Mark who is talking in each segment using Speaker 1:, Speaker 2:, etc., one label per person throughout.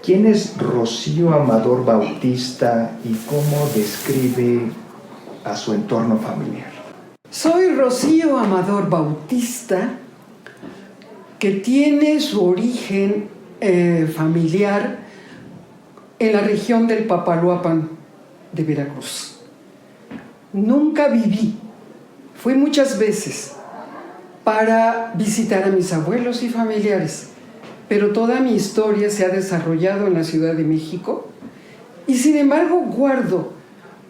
Speaker 1: ¿Quién es Rocío Amador Bautista y cómo describe a su entorno familiar?
Speaker 2: Soy Rocío Amador Bautista, que tiene su origen familiar en la región del Papaloapan de Veracruz. Nunca viví, fui muchas veces para visitar a mis abuelos y familiares, pero toda mi historia se ha desarrollado en la Ciudad de México y sin embargo guardo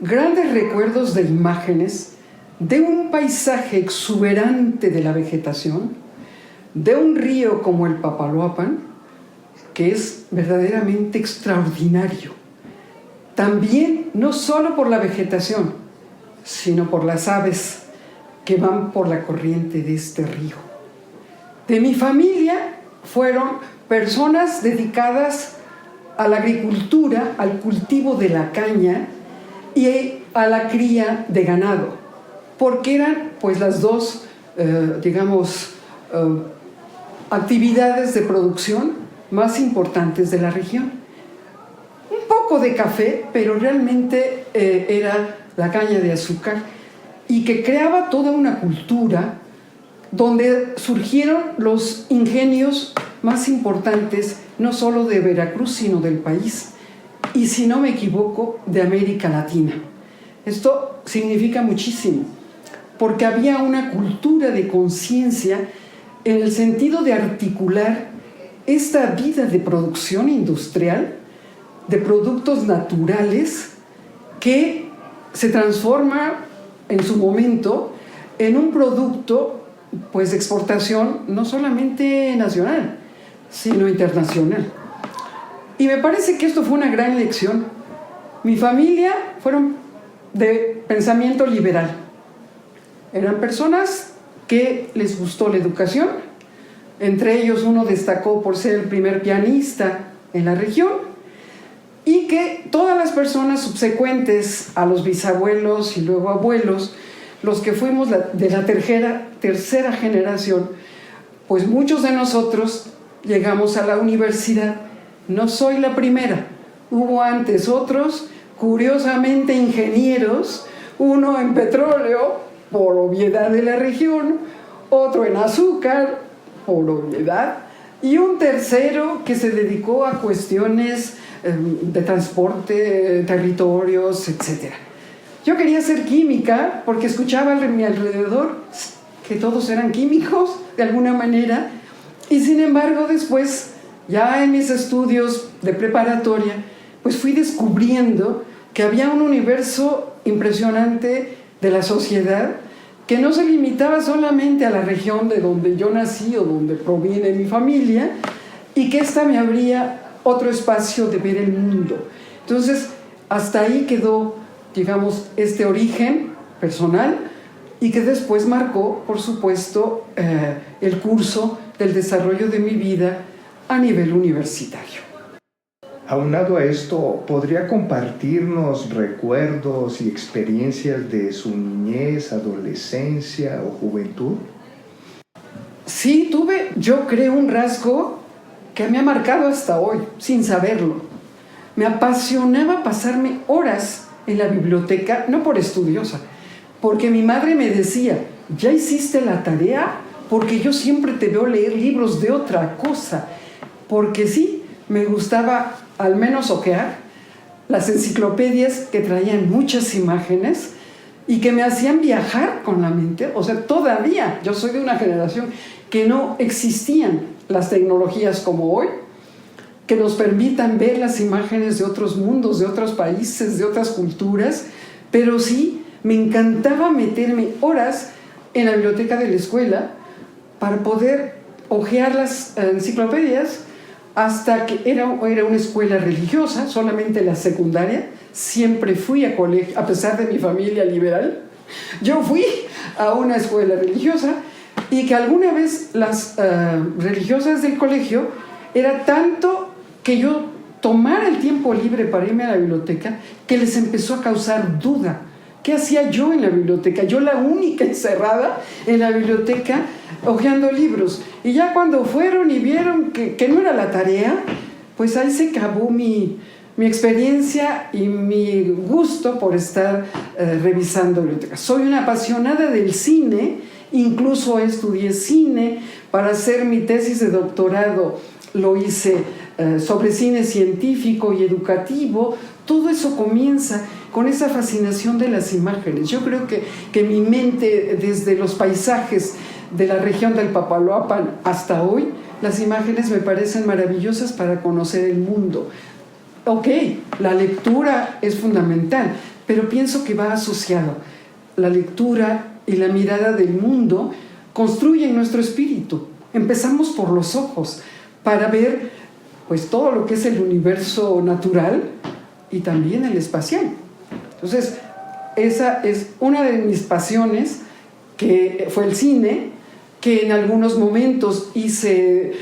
Speaker 2: grandes recuerdos de imágenes de un paisaje exuberante de la vegetación, de un río como el Papaloapan, que es verdaderamente extraordinario. También no solo por la vegetación, sino por las aves que van por la corriente de este río. De mi familia fueron personas dedicadas a la agricultura, al cultivo de la caña y a la cría de ganado, porque eran pues las dos, actividades de producción más importantes de la región. Un poco de café, pero realmente era la caña de azúcar, y que creaba toda una cultura donde surgieron los ingenios más importantes, no solo de Veracruz, sino del país, y si no me equivoco, de América Latina. Esto significa muchísimo, porque había una cultura de conciencia en el sentido de articular esta vida de producción industrial, de productos naturales, que se transforma en su momento en un producto pues de exportación no solamente nacional, sino internacional. Y me parece que esto fue una gran lección. Mi familia fueron de pensamiento liberal. Eran personas que les gustó la educación. Entre ellos uno destacó por ser el primer pianista en la región, y que todas las personas subsecuentes a los bisabuelos y luego abuelos, los que fuimos de la tercera generación, pues muchos de nosotros llegamos a la universidad. No soy la primera, hubo antes otros, curiosamente ingenieros, uno en petróleo, por obviedad de la región, otro en azúcar, por obviedad, y un tercero que se dedicó a cuestiones de transporte, territorios, etc. Yo quería ser química porque escuchaba a mi alrededor que todos eran químicos de alguna manera, y sin embargo después, ya en mis estudios de preparatoria, pues fui descubriendo que había un universo impresionante de la sociedad que no se limitaba solamente a la región de donde yo nací o donde proviene mi familia, y que esta me abría otro espacio de ver el mundo. Entonces, hasta ahí quedó, digamos, este origen personal, y que después marcó, por supuesto, el curso del desarrollo de mi vida a nivel universitario.
Speaker 1: Aunado a esto, ¿podría compartirnos recuerdos y experiencias de su niñez, adolescencia o juventud?
Speaker 2: Sí, tuve, yo creo, un rasgo que me ha marcado hasta hoy, sin saberlo. Me apasionaba pasarme horas en la biblioteca, no por estudiosa, porque mi madre me decía, ¿ya hiciste la tarea? Porque yo siempre te veo leer libros de otra cosa. Porque sí, me gustaba al menos ojear las enciclopedias que traían muchas imágenes y que me hacían viajar con la mente. O sea, todavía yo soy de una generación que no existían las tecnologías como hoy, que nos permitan ver las imágenes de otros mundos, de otros países, de otras culturas, pero sí, me encantaba meterme horas en la biblioteca de la escuela para poder hojear las enciclopedias, hasta que era una escuela religiosa, solamente la secundaria. Siempre fui a colegio, a pesar de mi familia liberal, yo fui a una escuela religiosa, y que alguna vez las religiosas del colegio, era tanto que yo tomara el tiempo libre para irme a la biblioteca, que les empezó a causar duda. ¿Qué hacía yo en la biblioteca? Yo la única encerrada en la biblioteca hojeando libros. Y ya cuando fueron y vieron que no era la tarea, pues ahí se acabó mi experiencia y mi gusto por estar revisando bibliotecas. Soy una apasionada del cine, incluso estudié cine. Para hacer mi tesis de doctorado lo hice sobre cine científico y educativo. Todo eso comienza con esa fascinación de las imágenes. Yo creo que mi mente, desde los paisajes de la región del Papaloapan hasta hoy, las imágenes me parecen maravillosas para conocer el mundo. Ok, la lectura es fundamental, pero pienso que va asociado. La lectura y la mirada del mundo construyen nuestro espíritu. Empezamos por los ojos para ver pues todo lo que es el universo natural y también el espacial. Entonces, esa es una de mis pasiones, que fue el cine, que en algunos momentos hice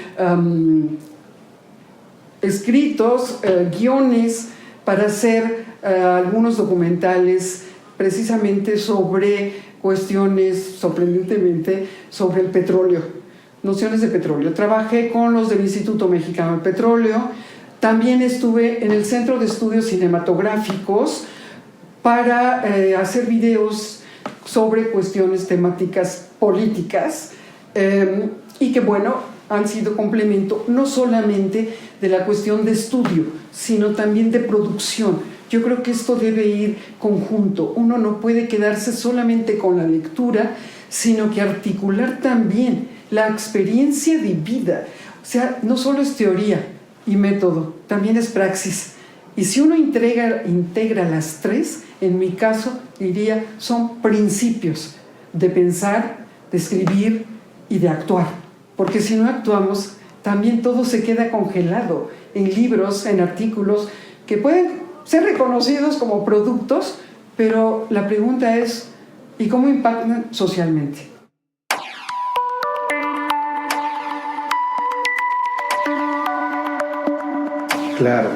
Speaker 2: escritos, guiones para hacer algunos documentales precisamente sobre cuestiones, sorprendentemente, sobre el petróleo, nociones de petróleo. Trabajé con los del Instituto Mexicano del Petróleo. También estuve en el Centro de Estudios Cinematográficos para hacer videos sobre cuestiones temáticas políticas y que, bueno, han sido complemento no solamente de la cuestión de estudio, sino también de producción. Yo creo que esto debe ir conjunto. Uno no puede quedarse solamente con la lectura, sino que articular también la experiencia de vida. O sea, no solo es teoría y método, también es praxis. Y si uno integra las tres, en mi caso diría, son principios de pensar, de escribir y de actuar. Porque si no actuamos, también todo se queda congelado en libros, en artículos que pueden ser reconocidos como productos, pero la pregunta es, ¿y cómo impactan socialmente?
Speaker 1: Claro,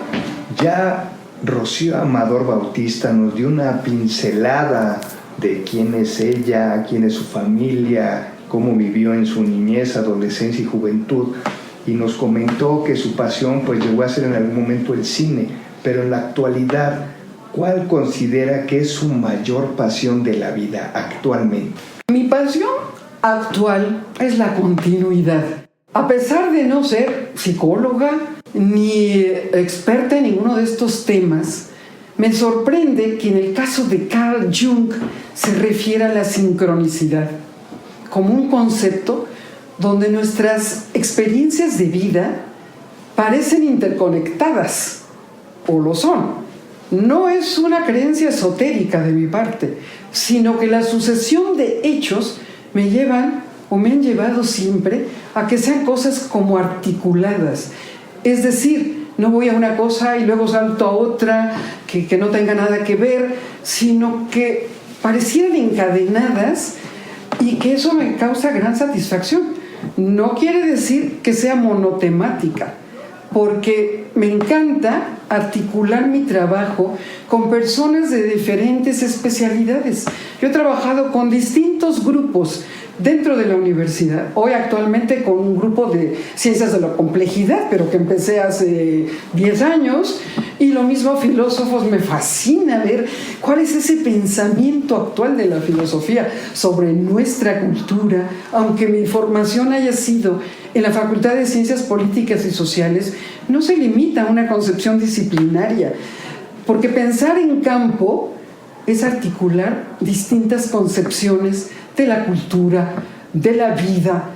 Speaker 1: ya Rocío Amador Bautista nos dio una pincelada de quién es ella, quién es su familia, cómo vivió en su niñez, adolescencia y juventud, y nos comentó que su pasión pues llegó a ser en algún momento el cine, pero en la actualidad, ¿cuál considera que es su mayor pasión de la vida actualmente?
Speaker 2: Mi pasión actual es la continuidad. A pesar de no ser psicóloga ni experta en ninguno de estos temas, me sorprende que en el caso de Carl Jung se refiere a la sincronicidad como un concepto donde nuestras experiencias de vida parecen interconectadas, o lo son. No es una creencia esotérica de mi parte, sino que la sucesión de hechos me llevan o me han llevado siempre a que sean cosas como articuladas. Es decir, no voy a una cosa y luego salto a otra que no tenga nada que ver, sino que parecieran encadenadas y que eso me causa gran satisfacción. No quiere decir que sea monotemática, porque me encanta articular mi trabajo con personas de diferentes especialidades. Yo he trabajado con distintos grupos dentro de la universidad. Hoy actualmente con un grupo de ciencias de la complejidad, pero que empecé hace 10 años, y lo mismo filósofos. Me fascina ver cuál es ese pensamiento actual de la filosofía sobre nuestra cultura. Aunque mi formación haya sido en la Facultad de Ciencias Políticas y Sociales, no se limita a una concepción disciplinaria, porque pensar en campo es articular distintas concepciones de la cultura, de la vida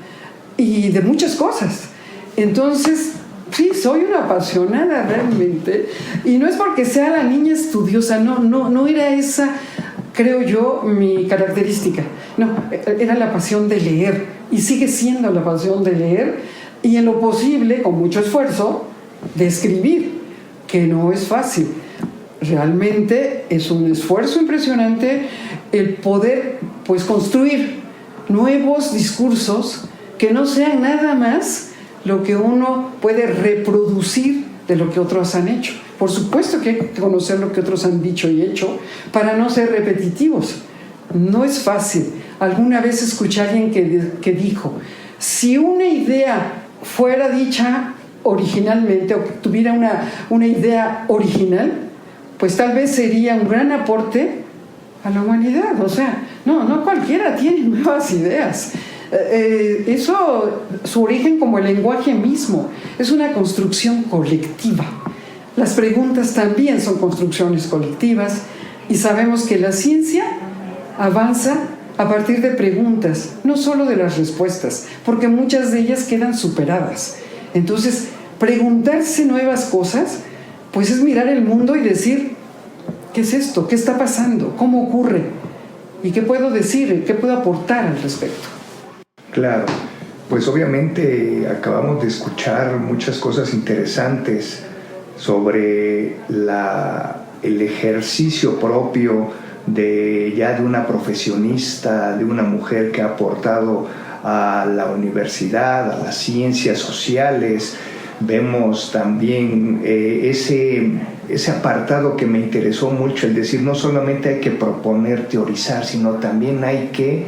Speaker 2: y de muchas cosas. Entonces, sí, soy una apasionada realmente, y no es porque sea la niña estudiosa, no era esa, creo yo, mi característica. No, era la pasión de leer, y sigue siendo la pasión de leer, y en lo posible, con mucho esfuerzo, de escribir, que no es fácil. Realmente es un esfuerzo impresionante el poder pues construir nuevos discursos que no sean nada más lo que uno puede reproducir de lo que otros han hecho. Por supuesto que hay que conocer lo que otros han dicho y hecho para no ser repetitivos. No es fácil. Alguna vez escuché a alguien que dijo, si una idea fuera dicha originalmente o que tuviera una idea original, pues tal vez sería un gran aporte a la humanidad. O sea, no cualquiera tiene nuevas ideas. Eso, su origen como el lenguaje mismo, es una construcción colectiva. Las preguntas también son construcciones colectivas y sabemos que la ciencia avanza a partir de preguntas, no solo de las respuestas, porque muchas de ellas quedan superadas. Entonces, preguntarse nuevas cosas, pues es mirar el mundo y decir, ¿qué es esto? ¿Qué está pasando? ¿Cómo ocurre? ¿Y qué puedo decir? ¿Qué puedo aportar al respecto?
Speaker 1: Claro, pues obviamente acabamos de escuchar muchas cosas interesantes sobre el ejercicio propio de una profesionista, de una mujer que ha aportado a la universidad, a las ciencias sociales. Vemos también ese apartado que me interesó mucho, el decir, no solamente hay que proponer, teorizar, sino también hay que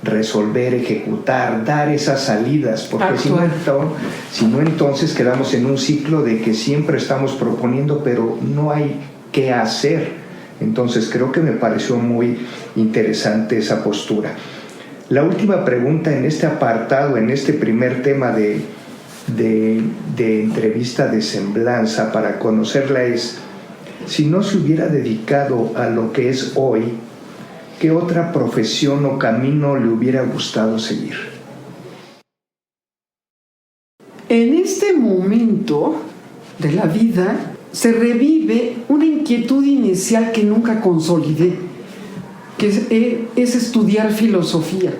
Speaker 1: resolver, ejecutar, dar esas salidas, porque si no entonces quedamos en un ciclo de que siempre estamos proponiendo, pero no hay qué hacer. Entonces creo que me pareció muy interesante esa postura. La última pregunta en este apartado, en este primer tema de entrevista de semblanza para conocerla es, si no se hubiera dedicado a lo que es hoy, ¿qué otra profesión o camino le hubiera gustado seguir?
Speaker 2: En este momento de la vida se revive una inquietud inicial que nunca consolidé, que es estudiar filosofía.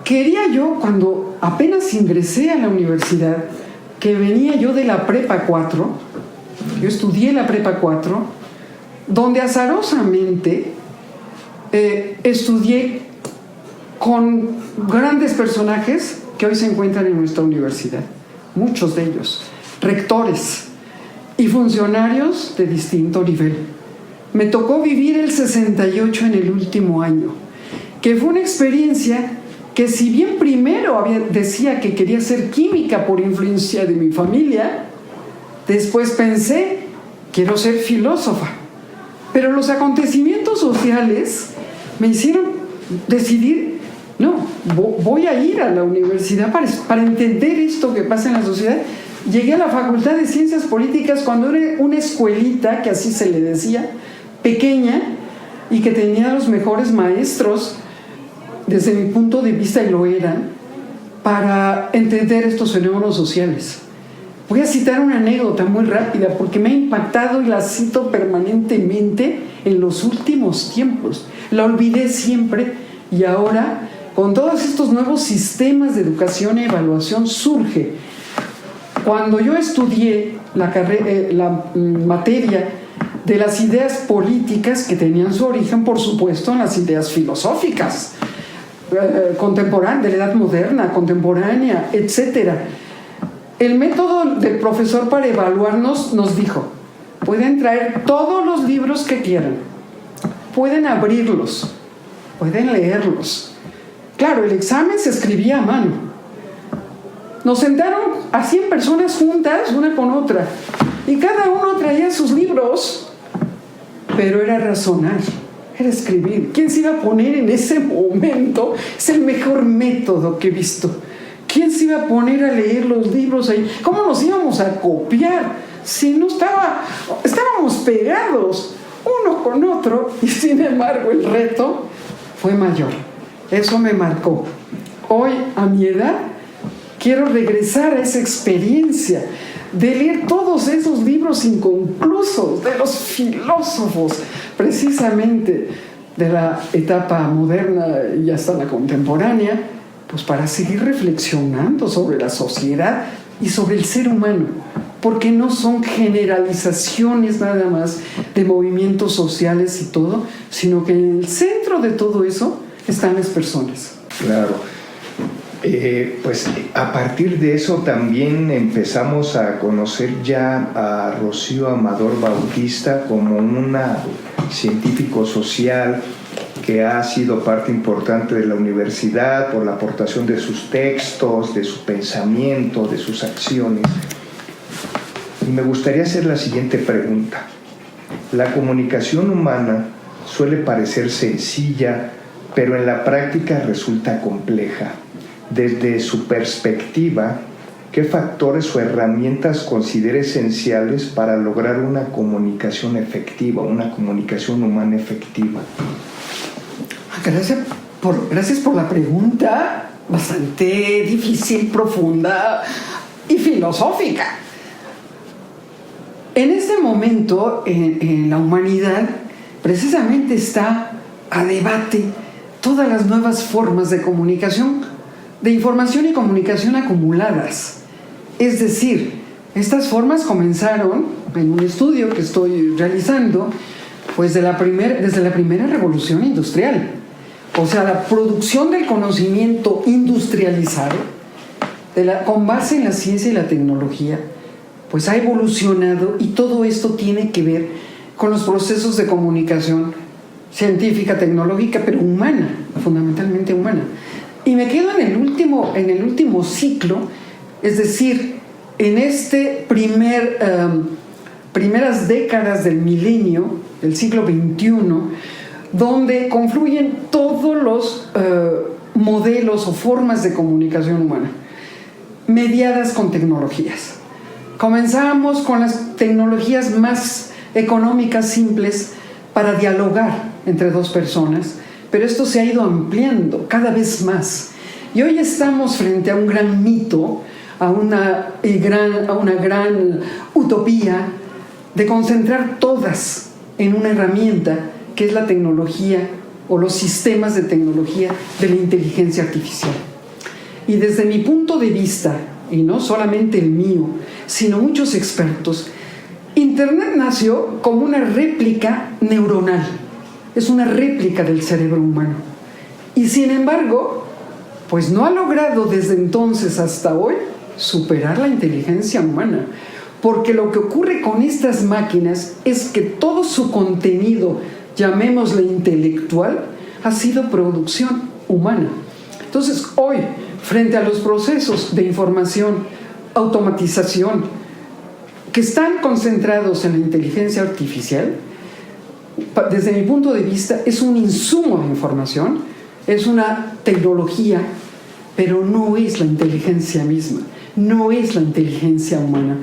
Speaker 2: Quería yo, cuando apenas ingresé a la universidad, que venía yo de la Prepa 4, yo estudié la Prepa 4, donde azarosamente estudié con grandes personajes que hoy se encuentran en nuestra universidad, muchos de ellos, rectores y funcionarios de distinto nivel. Me tocó vivir el 68 en el último año, que fue una experiencia que, si bien primero decía que quería ser química por influencia de mi familia, después pensé, quiero ser filósofa. Pero los acontecimientos sociales me hicieron decidir, no, voy a ir a la universidad para entender esto que pasa en la sociedad. Llegué a la Facultad de Ciencias Políticas cuando era una escuelita, que así se le decía, pequeña, y que tenía los mejores maestros, desde mi punto de vista, y lo eran, para entender estos fenómenos sociales. Voy a citar una anécdota muy rápida porque me ha impactado y la cito permanentemente en los últimos tiempos. La olvidé siempre y ahora, con todos estos nuevos sistemas de educación y evaluación, surge. Cuando yo estudié la materia de las ideas políticas, que tenían su origen, por supuesto, en las ideas filosóficas, contemporáneas, de la edad moderna, contemporánea, etc. El método del profesor para evaluarnos nos dijo, pueden traer todos los libros que quieran, pueden abrirlos, pueden leerlos. Claro, el examen se escribía a mano. Nos sentaron a 100 personas juntas, una con otra, y cada uno traía sus libros, pero era razonar, era escribir. ¿Quién se iba a poner en ese momento? Es el mejor método que he visto. ¿Quién se iba a poner a leer los libros ahí? ¿Cómo nos íbamos a copiar si no estábamos pegados uno con otro? Y sin embargo el reto fue mayor. Eso me marcó. Hoy, a mi edad, quiero regresar a esa experiencia de leer todos esos libros inconclusos de los filósofos, precisamente de la etapa moderna y hasta la contemporánea, pues para seguir reflexionando sobre la sociedad y sobre el ser humano, porque no son generalizaciones nada más de movimientos sociales y todo, sino que en el centro de todo eso están las personas.
Speaker 1: Claro. Pues a partir de eso también empezamos a conocer ya a Rocío Amador Bautista como una científico social que ha sido parte importante de la universidad por la aportación de sus textos, de su pensamiento, de sus acciones. Y me gustaría hacer la siguiente pregunta. La comunicación humana suele parecer sencilla, pero en la práctica resulta compleja. Desde su perspectiva, ¿qué factores o herramientas considera esenciales para lograr una comunicación efectiva, una comunicación humana efectiva?
Speaker 2: Gracias por la pregunta, bastante difícil, profunda y filosófica. En este momento, en la humanidad, precisamente está a debate todas las nuevas formas de comunicación, de información y comunicación acumuladas. Es decir, estas formas comenzaron en un estudio que estoy realizando, pues desde la primera revolución industrial. O sea, la producción del conocimiento industrializado, con base en la ciencia y la tecnología, pues ha evolucionado, y todo esto tiene que ver con los procesos de comunicación científica, tecnológica, pero humana, fundamentalmente humana. Y me quedo en el último ciclo, es decir, en este primeras décadas del milenio, del siglo XXI, donde confluyen todos los modelos o formas de comunicación humana, mediadas con tecnologías. Comenzamos con las tecnologías más económicas, simples, para dialogar entre dos personas, pero esto se ha ido ampliando cada vez más. Y hoy estamos frente a un gran mito, a una gran utopía de concentrar todas en una herramienta que es la tecnología o los sistemas de tecnología de la inteligencia artificial. Y desde mi punto de vista, y no solamente el mío, sino muchos expertos, Internet nació como una réplica neuronal, es una réplica del cerebro humano. Y sin embargo, pues no ha logrado desde entonces hasta hoy superar la inteligencia humana, porque lo que ocurre con estas máquinas es que todo su contenido, llamémosle intelectual, ha sido producción humana. Entonces, hoy, frente a los procesos de información, automatización, que están concentrados en la inteligencia artificial, desde mi punto de vista, es un insumo de información, es una tecnología, pero no es la inteligencia misma, no es la inteligencia humana.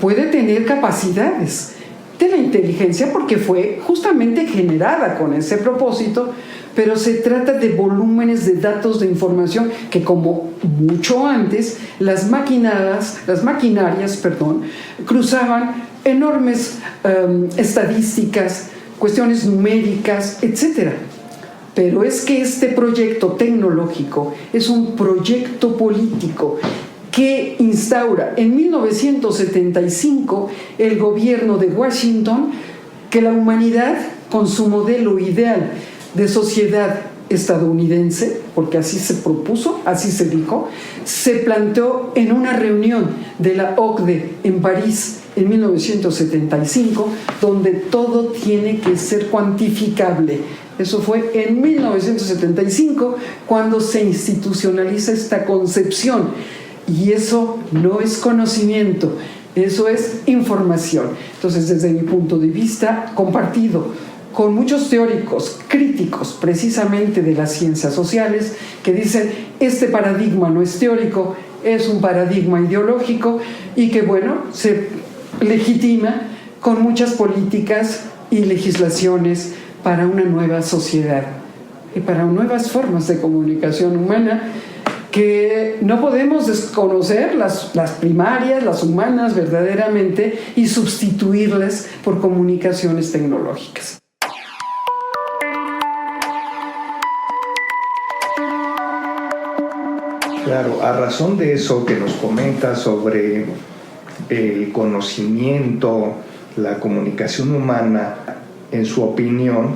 Speaker 2: Puede tener capacidades de la inteligencia porque fue justamente generada con ese propósito, pero se trata de volúmenes de datos de información que, como mucho antes, las maquinarias, cruzaban enormes estadísticas, cuestiones numéricas, etc. Pero es que este proyecto tecnológico es un proyecto político que instaura en 1975 el gobierno de Washington, que la humanidad, con su modelo ideal de sociedad estadounidense, porque así se propuso, así se dijo, se planteó en una reunión de la OCDE en París en 1975, donde todo tiene que ser cuantificable. Eso fue en 1975 cuando se institucionaliza esta concepción. Y eso no es conocimiento, eso es información. Entonces, desde mi punto de vista, compartido con muchos teóricos críticos precisamente de las ciencias sociales, que dicen, este paradigma no es teórico, es un paradigma ideológico, y que, bueno, se legitima con muchas políticas y legislaciones para una nueva sociedad y para nuevas formas de comunicación humana, que no podemos desconocer las primarias, las humanas verdaderamente, y sustituirlas por comunicaciones tecnológicas.
Speaker 1: Claro, a razón de eso que nos comenta sobre el conocimiento, la comunicación humana, en su opinión,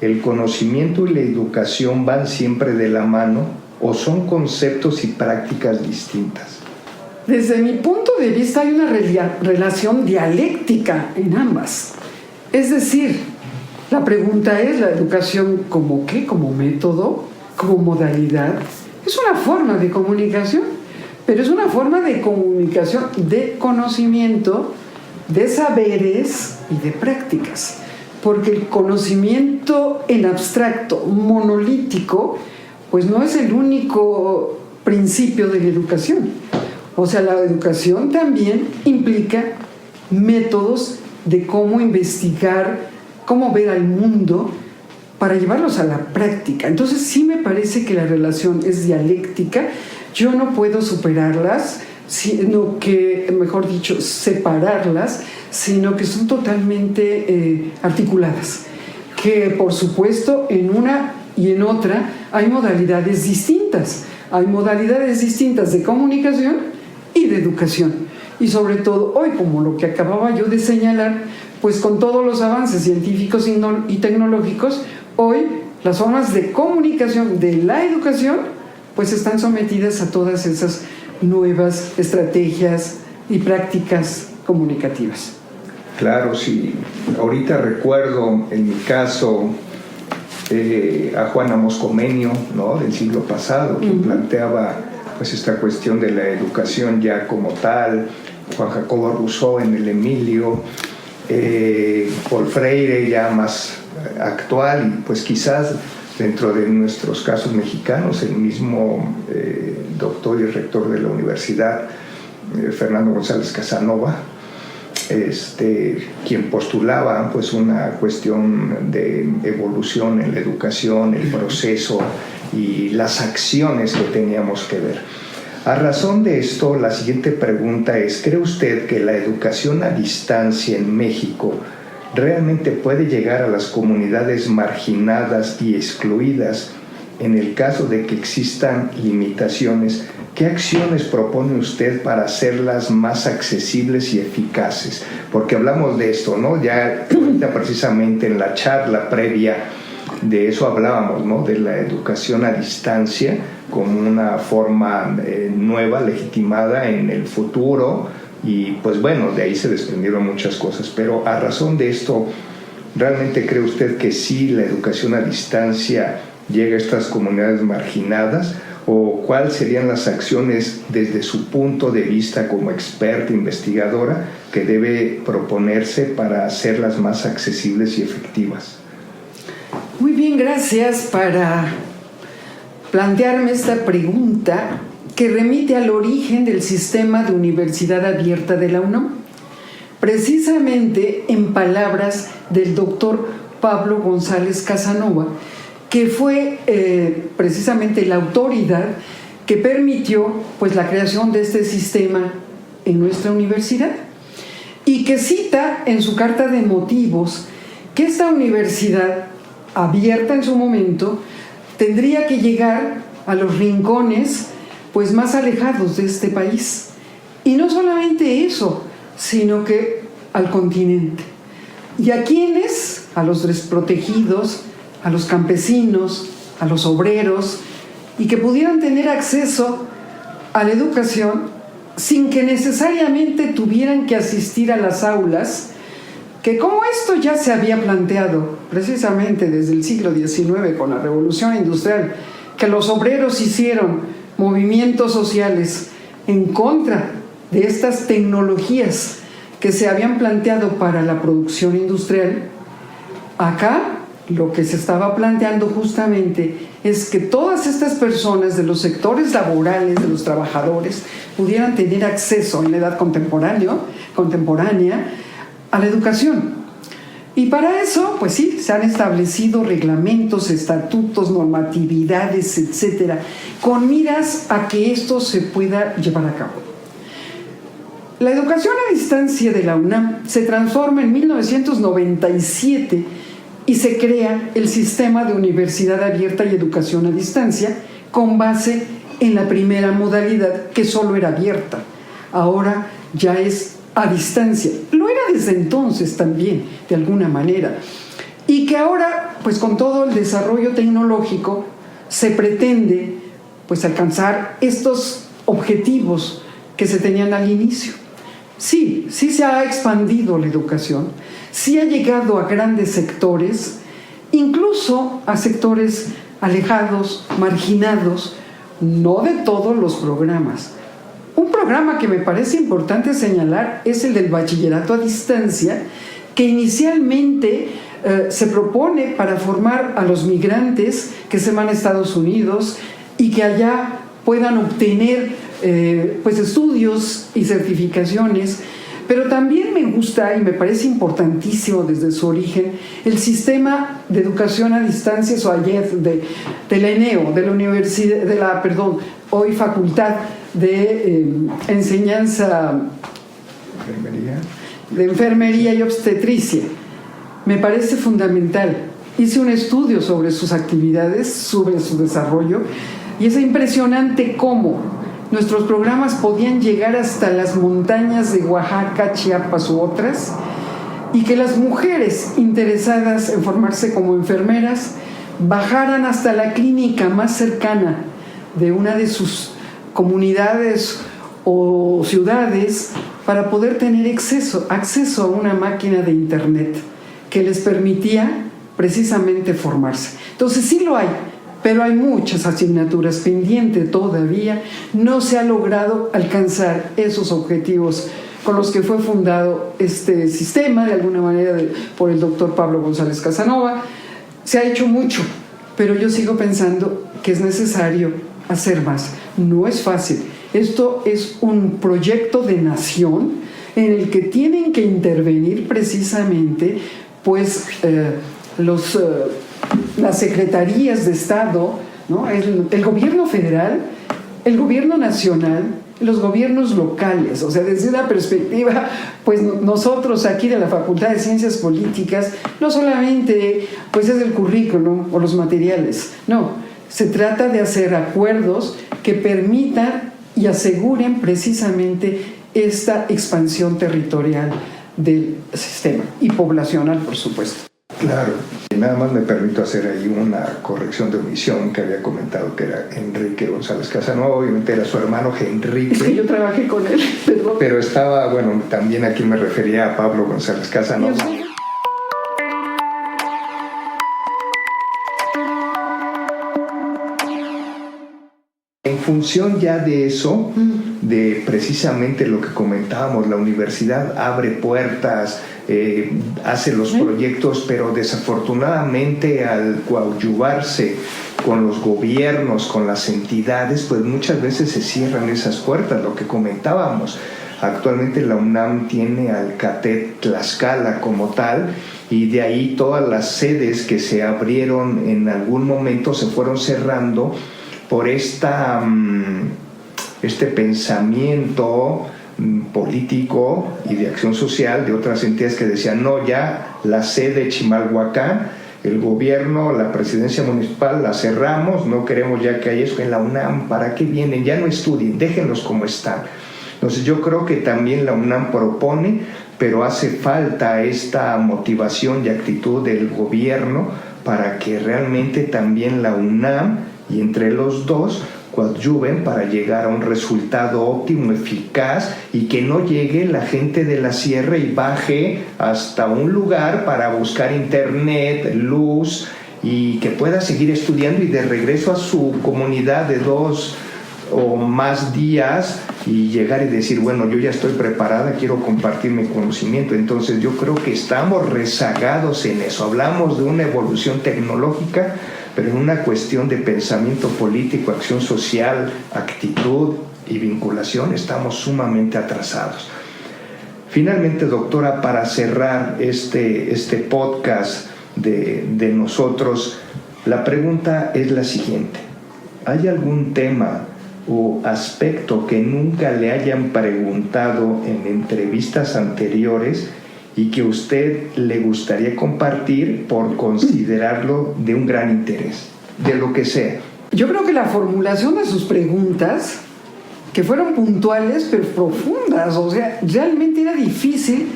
Speaker 1: ¿el conocimiento y la educación van siempre de la mano o son conceptos y prácticas distintas?
Speaker 2: Desde mi punto de vista hay una relación dialéctica en ambas. Es decir, la pregunta es, ¿la educación como qué? ¿Como método? ¿Como modalidad? Es una forma de comunicación, pero es una forma de comunicación de conocimiento, de saberes y de prácticas, porque el conocimiento en abstracto, monolítico, pues no es el único principio de la educación. O sea, la educación también implica métodos de cómo investigar, cómo ver al mundo, para llevarlos a la práctica. Entonces sí me parece que la relación es dialéctica. Yo no puedo superarlas, sino que, mejor dicho, separarlas, sino que son totalmente articuladas. Que por supuesto en una y en otra hay modalidades distintas. Hay modalidades distintas de comunicación y de educación. Y sobre todo hoy, como lo que acababa yo de señalar, pues con todos los avances científicos y tecnológicos, hoy las formas de comunicación de la educación pues están sometidas a todas esas nuevas estrategias y prácticas comunicativas.
Speaker 1: Claro, sí. Ahorita recuerdo en mi caso a Juan Amos Comenio, ¿no?, del siglo pasado, que planteaba pues esta cuestión de la educación ya como tal, Juan Jacobo Rousseau en el Emilio, Paul Freire ya más actual, y pues quizás dentro de nuestros casos mexicanos el mismo doctor y rector de la universidad, Fernando González Casanova, quien postulaba pues una cuestión de evolución en la educación, el proceso y las acciones que teníamos que ver. A razón de esto, la siguiente pregunta es: ¿cree usted que la educación a distancia en México realmente puede llegar a las comunidades marginadas y excluidas en el caso de que existan limitaciones? ¿Qué acciones propone usted para hacerlas más accesibles y eficaces? Porque hablamos de esto, ¿no? Ya ahorita precisamente en la charla previa de eso hablábamos, ¿no?, de la educación a distancia como una forma nueva, legitimada en el futuro, y pues bueno, de ahí se desprendieron muchas cosas. Pero a razón de esto, ¿realmente cree usted que sí la educación a distancia llega a estas comunidades marginadas? ¿O cuáles serían las acciones desde su punto de vista como experta investigadora que debe proponerse para hacerlas más accesibles y efectivas?
Speaker 2: Muy bien, gracias para plantearme esta pregunta que remite al origen del sistema de universidad abierta de la UNAM, precisamente en palabras del doctor Pablo González Casanova, que fue precisamente la autoridad que permitió pues la creación de este sistema en nuestra universidad, y que cita en su carta de motivos que esta universidad abierta en su momento tendría que llegar a los rincones pues más alejados de este país, y no solamente eso, sino que al continente. ¿Y a quiénes? A los desprotegidos, a los campesinos, a los obreros, y que pudieran tener acceso a la educación sin que necesariamente tuvieran que asistir a las aulas, que como esto ya se había planteado precisamente desde el siglo XIX con la Revolución Industrial, que los obreros hicieron movimientos sociales en contra de estas tecnologías que se habían planteado para la producción industrial. Acá lo que se estaba planteando justamente es que todas estas personas de los sectores laborales, de los trabajadores, pudieran tener acceso en la edad contemporánea a la educación. Y para eso, pues sí, se han establecido reglamentos, estatutos, normatividades, etcétera, con miras a que esto se pueda llevar a cabo. La educación a distancia de la UNAM se transforma en 1997 y se crea el sistema de universidad abierta y educación a distancia con base en la primera modalidad, que solo era abierta. Ahora ya es a distancia. Lo era desde entonces también, de alguna manera. Y que ahora, pues con todo el desarrollo tecnológico, se pretende pues alcanzar estos objetivos que se tenían al inicio. Sí se ha expandido la educación, sí ha llegado a grandes sectores, incluso a sectores alejados, marginados, no de todos los programas. Un programa que me parece importante señalar es el del bachillerato a distancia, que inicialmente se propone para formar a los migrantes que se van a Estados Unidos y que allá puedan obtener pues estudios y certificaciones. Pero también me gusta y me parece importantísimo desde su origen el sistema de educación a distancia SOAYED de la ENEO, de la Universidad, hoy Facultad de Enseñanza de Enfermería y Obstetricia. Me parece fundamental. Hice un estudio sobre sus actividades, sobre su desarrollo, y es impresionante cómo nuestros programas podían llegar hasta las montañas de Oaxaca, Chiapas u otras, y que las mujeres interesadas en formarse como enfermeras bajaran hasta la clínica más cercana de una de sus comunidades o ciudades para poder tener acceso a una máquina de internet que les permitía precisamente formarse. Entonces sí lo hay, pero hay muchas asignaturas pendientes todavía. No se ha logrado alcanzar esos objetivos con los que fue fundado este sistema, de alguna manera por el doctor Pablo González Casanova. Se ha hecho mucho, pero yo sigo pensando que es necesario hacer más. No es fácil. Esto es un proyecto de nación en el que tienen que intervenir precisamente pues las secretarías de Estado, ¿no? El gobierno federal, el gobierno nacional, los gobiernos locales. O sea, desde una perspectiva, pues nosotros aquí de la Facultad de Ciencias Políticas, no solamente pues es el currículum o los materiales, no, se trata de hacer acuerdos que permitan y aseguren precisamente esta expansión territorial del sistema y poblacional, por supuesto.
Speaker 1: Claro, y nada más me permito hacer ahí una corrección de omisión que había comentado que era Enrique González Casanova, obviamente era su hermano Enrique.
Speaker 2: Es que yo trabajé con él, perdón.
Speaker 1: Pero estaba, bueno, también aquí me refería a Pablo González Casanova. En función ya de eso, de precisamente lo que comentábamos, la universidad abre puertas, hace los proyectos, pero desafortunadamente al coadyuvarse con los gobiernos, con las entidades, pues muchas veces se cierran esas puertas, lo que comentábamos. Actualmente la UNAM tiene al CATED Tlaxcala como tal, y de ahí todas las sedes que se abrieron en algún momento se fueron cerrando por este pensamiento político y de acción social de otras entidades que decían, no, ya la sede de Chimalhuacán, el gobierno, la presidencia municipal la cerramos, no queremos ya que haya eso en la UNAM, ¿para qué vienen? Ya no estudien, déjenlos como están. Entonces yo creo que también la UNAM propone, pero hace falta esta motivación y actitud del gobierno para que realmente también la UNAM y entre los dos coadyuven para llegar a un resultado óptimo, eficaz, y que no llegue la gente de la sierra y baje hasta un lugar para buscar internet, luz, y que pueda seguir estudiando y de regreso a su comunidad de 2 o más días y llegar y decir, bueno, yo ya estoy preparada, quiero compartir mi conocimiento. Entonces yo creo que estamos rezagados en eso. Hablamos de una evolución tecnológica, pero en una cuestión de pensamiento político, acción social, actitud y vinculación estamos sumamente atrasados. Finalmente, doctora, para cerrar este podcast de nosotros, la pregunta es la siguiente. ¿Hay algún tema o aspecto que nunca le hayan preguntado en entrevistas anteriores y que a usted le gustaría compartir por considerarlo de un gran interés, de lo que sea?
Speaker 2: Yo creo que la formulación de sus preguntas, que fueron puntuales pero profundas, o sea, realmente era difícil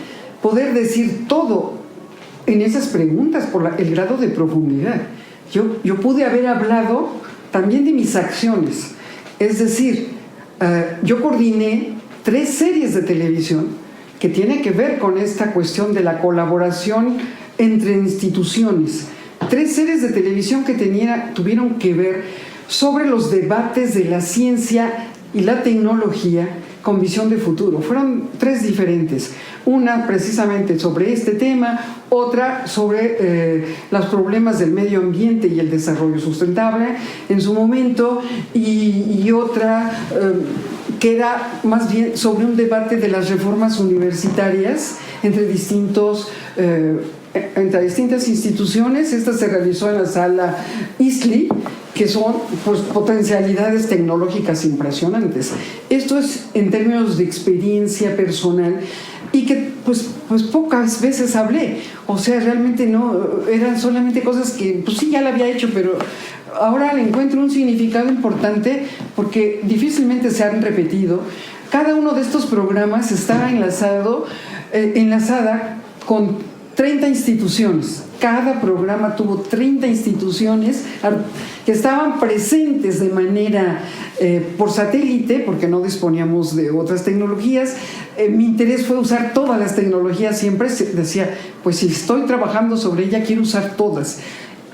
Speaker 2: poder decir todo en esas preguntas por el grado de profundidad. Yo pude haber hablado también de mis acciones, es decir, yo coordiné 3 series de televisión que tiene que ver con esta cuestión de la colaboración entre instituciones. 3 series de televisión que tuvieron que ver sobre los debates de la ciencia y la tecnología con visión de futuro. Fueron 3 diferentes. Una precisamente sobre este tema, otra sobre los problemas del medio ambiente y el desarrollo sustentable en su momento, y otra que era más bien sobre un debate de las reformas universitarias entre distintas instituciones. Esta se realizó en la sala ISLI, que son pues potencialidades tecnológicas impresionantes. Esto es en términos de experiencia personal y que pues pocas veces hablé. O sea, realmente no, eran solamente cosas que pues sí, ya la había hecho, pero ahora le encuentro un significado importante porque difícilmente se han repetido. Cada uno de estos programas estaba enlazada con 30 instituciones. Cada programa tuvo 30 instituciones que estaban presentes de manera por satélite, porque no disponíamos de otras tecnologías. Mi interés fue usar todas las tecnologías. Siempre decía, pues si estoy trabajando sobre ella, quiero usar todas.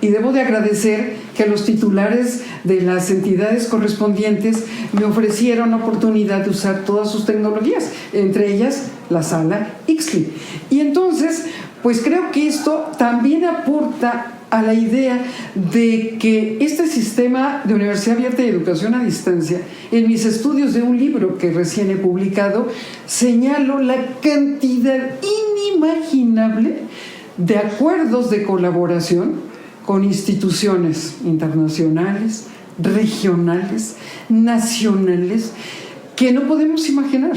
Speaker 2: Y debo de agradecer que los titulares de las entidades correspondientes me ofrecieron la oportunidad de usar todas sus tecnologías, entre ellas la sala IXLI. Y entonces, pues creo que esto también aporta a la idea de que este sistema de universidad abierta y educación a distancia, en mis estudios de un libro que recién he publicado, señalo la cantidad inimaginable de acuerdos de colaboración con instituciones internacionales, regionales, nacionales, que no podemos imaginar,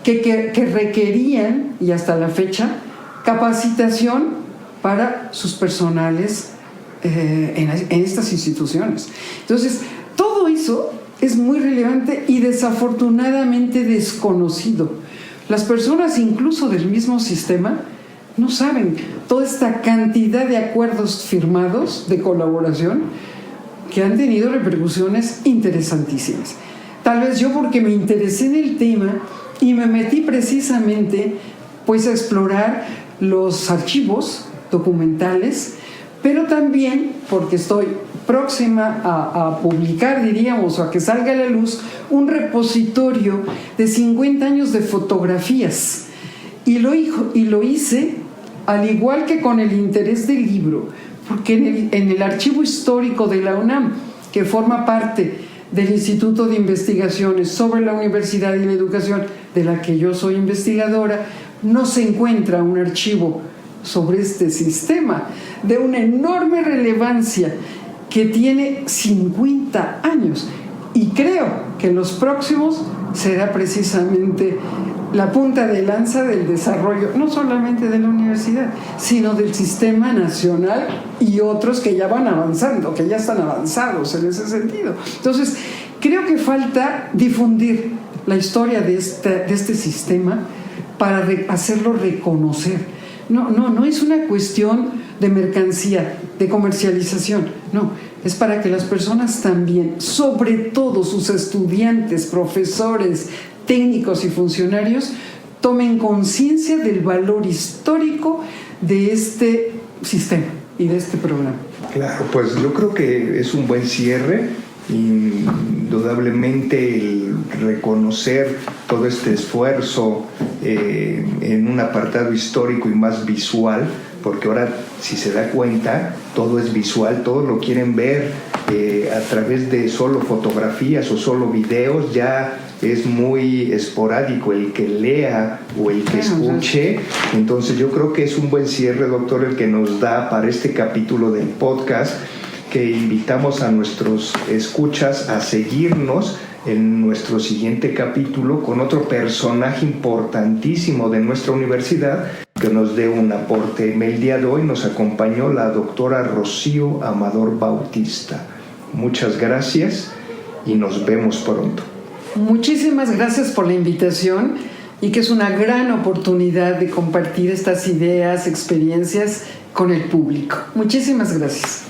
Speaker 2: que requerían, y hasta la fecha, capacitación para sus personales en estas instituciones. Entonces, todo eso es muy relevante y desafortunadamente desconocido. Las personas, incluso del mismo sistema, no saben toda esta cantidad de acuerdos firmados de colaboración que han tenido repercusiones interesantísimas. Tal vez yo, porque me interesé en el tema y me metí precisamente pues a explorar los archivos documentales, pero también porque estoy próxima a publicar, diríamos, o a que salga a la luz, un repositorio de 50 años de fotografías. Y lo hice al igual que con el interés del libro, porque en el archivo histórico de la UNAM, que forma parte del Instituto de Investigaciones sobre la Universidad y la Educación, de la que yo soy investigadora, no se encuentra un archivo sobre este sistema de una enorme relevancia que tiene 50 años. Y creo que los próximos será precisamente la punta de lanza del desarrollo, no solamente de la universidad, sino del sistema nacional y otros que ya van avanzando, que ya están avanzados en ese sentido. Entonces, creo que falta difundir la historia de este sistema para hacerlo reconocer. No es una cuestión de mercancía, de comercialización, no, es para que las personas también, sobre todo sus estudiantes, profesores, técnicos y funcionarios, tomen conciencia del valor histórico de este sistema y de este programa.
Speaker 1: Claro, pues yo creo que es un buen cierre. Indudablemente el reconocer todo este esfuerzo en un apartado histórico y más visual, porque ahora, si se da cuenta, todo es visual, todo lo quieren ver a través de solo fotografías o solo videos. Ya es muy esporádico el que lea o el que escuche. Entonces yo creo que es un buen cierre, doctor, el que nos da para este capítulo del podcast, que invitamos a nuestros escuchas a seguirnos en nuestro siguiente capítulo con otro personaje importantísimo de nuestra universidad que nos dé un aporte. El día de hoy nos acompañó la doctora Rocío Amador Bautista. Muchas gracias y nos vemos pronto.
Speaker 2: Muchísimas gracias por la invitación, y que es una gran oportunidad de compartir estas ideas, experiencias con el público. Muchísimas gracias.